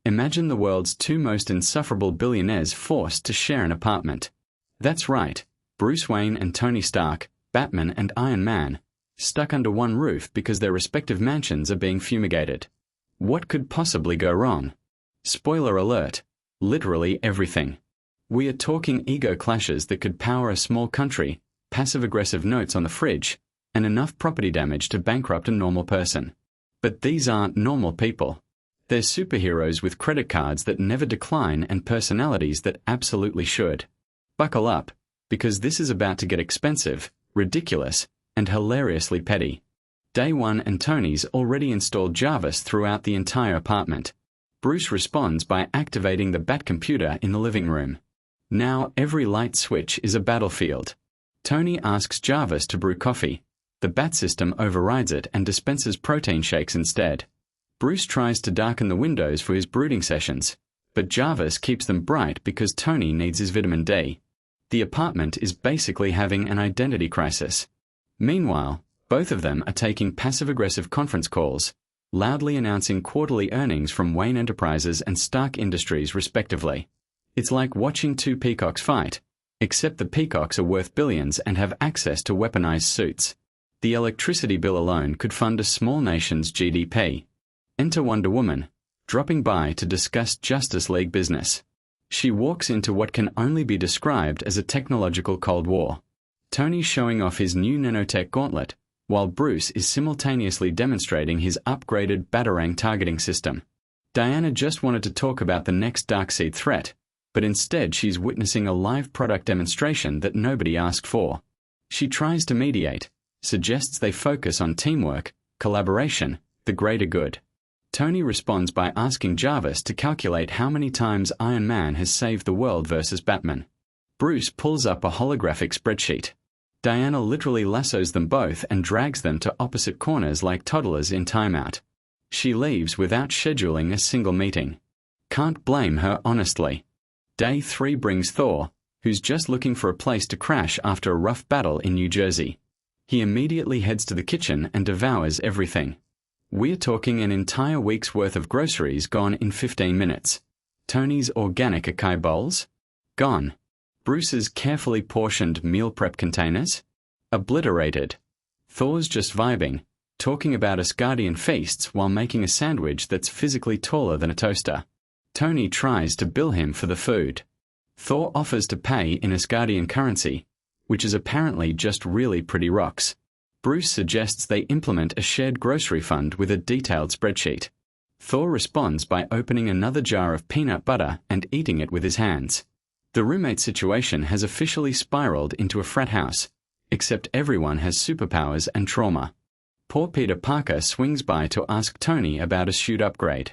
Imagine the world's two most insufferable billionaires forced to share an apartment. That's right, Bruce Wayne and Tony Stark, Batman and Iron Man, stuck under one roof because their respective mansions are being fumigated. What could possibly go wrong? Spoiler alert, literally everything. We are talking ego clashes that could power a small country, passive-aggressive notes on the fridge, and enough property damage to bankrupt a normal person. But these aren't normal people. They're superheroes with credit cards that never decline and personalities that absolutely should. Buckle up, because this is about to get expensive, ridiculous, and hilariously petty. Day one and Tony's already installed Jarvis throughout the entire apartment. Bruce responds by activating the Bat computer in the living room. Now every light switch is a battlefield. Tony asks Jarvis to brew coffee. The Bat system overrides it and dispenses protein shakes instead. Bruce tries to darken the windows for his brooding sessions, but Jarvis keeps them bright because Tony needs his vitamin D. The apartment is basically having an identity crisis. Meanwhile, both of them are taking passive-aggressive conference calls, loudly announcing quarterly earnings from Wayne Enterprises and Stark Industries respectively. It's like watching two peacocks fight, except the peacocks are worth billions and have access to weaponized suits. The electricity bill alone could fund a small nation's GDP. Enter Wonder Woman, dropping by to discuss Justice League business. She walks into what can only be described as a technological Cold War. Tony's showing off his new nanotech gauntlet, while Bruce is simultaneously demonstrating his upgraded Batarang targeting system. Diana just wanted to talk about the next Darkseid threat, but instead she's witnessing a live product demonstration that nobody asked for. She tries to mediate, suggests they focus on teamwork, collaboration, the greater good. Tony responds by asking Jarvis to calculate how many times Iron Man has saved the world versus Batman. Bruce pulls up a holographic spreadsheet. Diana literally lassos them both and drags them to opposite corners like toddlers in timeout. She leaves without scheduling a single meeting. Can't blame her honestly. Day 3 brings Thor, who's just looking for a place to crash after a rough battle in New Jersey. He immediately heads to the kitchen and devours everything. We're talking an entire week's worth of groceries gone in 15 minutes. Tony's organic acai bowls? Gone. Bruce's carefully portioned meal prep containers? Obliterated. Thor's just vibing, talking about Asgardian feasts while making a sandwich that's physically taller than a toaster. Tony tries to bill him for the food. Thor offers to pay in Asgardian currency, which is apparently just really pretty rocks. Bruce suggests they implement a shared grocery fund with a detailed spreadsheet. Thor responds by opening another jar of peanut butter and eating it with his hands. The roommate situation has officially spiraled into a frat house, except everyone has superpowers and trauma. Poor Peter Parker swings by to ask Tony about a suit upgrade.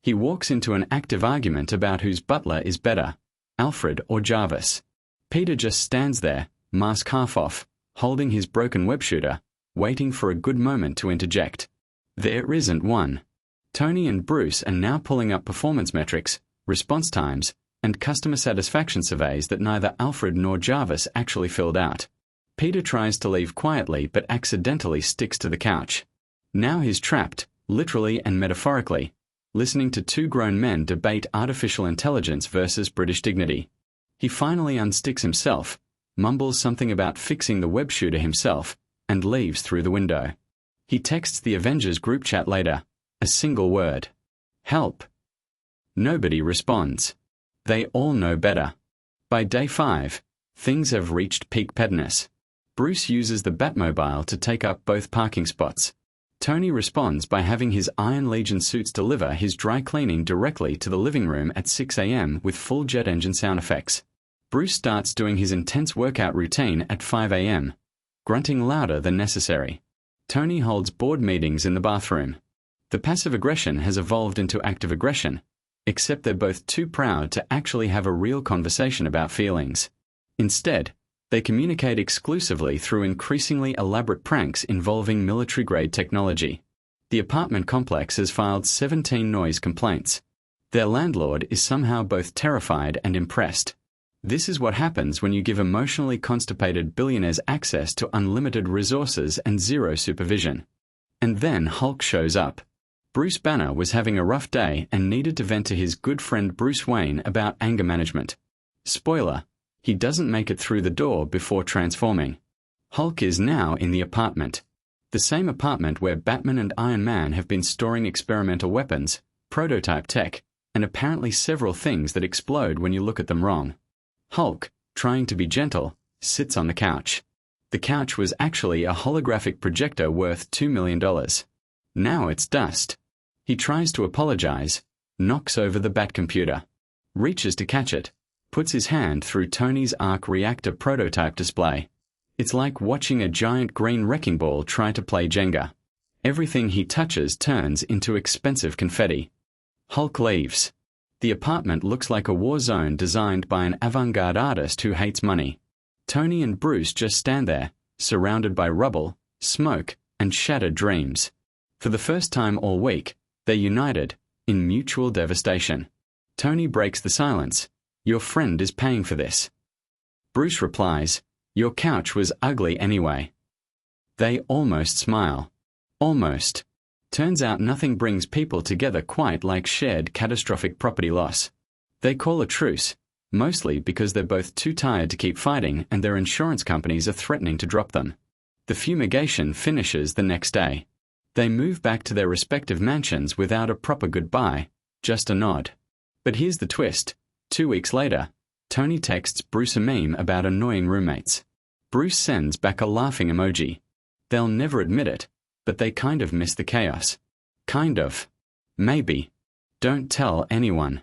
He walks into an active argument about whose butler is better, Alfred or Jarvis. Peter just stands there, mask half off, holding his broken web shooter, waiting for a good moment to interject. There isn't one. Tony and Bruce are now pulling up performance metrics, response times, and customer satisfaction surveys that neither Alfred nor Jarvis actually filled out. Peter tries to leave quietly but accidentally sticks to the couch. Now he's trapped, literally and metaphorically, listening to two grown men debate artificial intelligence versus British dignity. He finally unsticks himself, mumbles something about fixing the web shooter himself, and leaves through the window. He texts the Avengers group chat later, a single word. Help. Nobody responds. They all know better. By day 5, things have reached peak pettiness. Bruce uses the Batmobile to take up both parking spots. Tony responds by having his Iron Legion suits deliver his dry cleaning directly to the living room at 6 a.m. with full jet engine sound effects. Bruce starts doing his intense workout routine at 5 a.m., grunting louder than necessary. Tony holds board meetings in the bathroom. The passive aggression has evolved into active aggression, except they're both too proud to actually have a real conversation about feelings. Instead, they communicate exclusively through increasingly elaborate pranks involving military-grade technology. The apartment complex has filed 17 noise complaints. Their landlord is somehow both terrified and impressed. This is what happens when you give emotionally constipated billionaires access to unlimited resources and zero supervision. And then Hulk shows up. Bruce Banner was having a rough day and needed to vent to his good friend Bruce Wayne about anger management. Spoiler, he doesn't make it through the door before transforming. Hulk is now in the apartment. The same apartment where Batman and Iron Man have been storing experimental weapons, prototype tech, and apparently several things that explode when you look at them wrong. Hulk, trying to be gentle, sits on the couch. The couch was actually a holographic projector worth $2 million. Now it's dust. He tries to apologize, knocks over the Batcomputer, reaches to catch it, puts his hand through Tony's arc reactor prototype display. It's like watching a giant green wrecking ball try to play Jenga. Everything he touches turns into expensive confetti. Hulk leaves. The apartment looks like a war zone designed by an avant-garde artist who hates money. Tony and Bruce just stand there, surrounded by rubble, smoke, and shattered dreams. For the first time all week, they're united, in mutual devastation. Tony breaks the silence. Your friend is paying for this. Bruce replies, your couch was ugly anyway. They almost smile. Almost. Turns out nothing brings people together quite like shared catastrophic property loss. They call a truce, mostly because they're both too tired to keep fighting and their insurance companies are threatening to drop them. The fumigation finishes the next day. They move back to their respective mansions without a proper goodbye, just a nod. But here's the twist. 2 weeks later, Tony texts Bruce a meme about annoying roommates. Bruce sends back a laughing emoji. They'll never admit it, but they kind of miss the chaos. Kind of. Maybe. Don't tell anyone.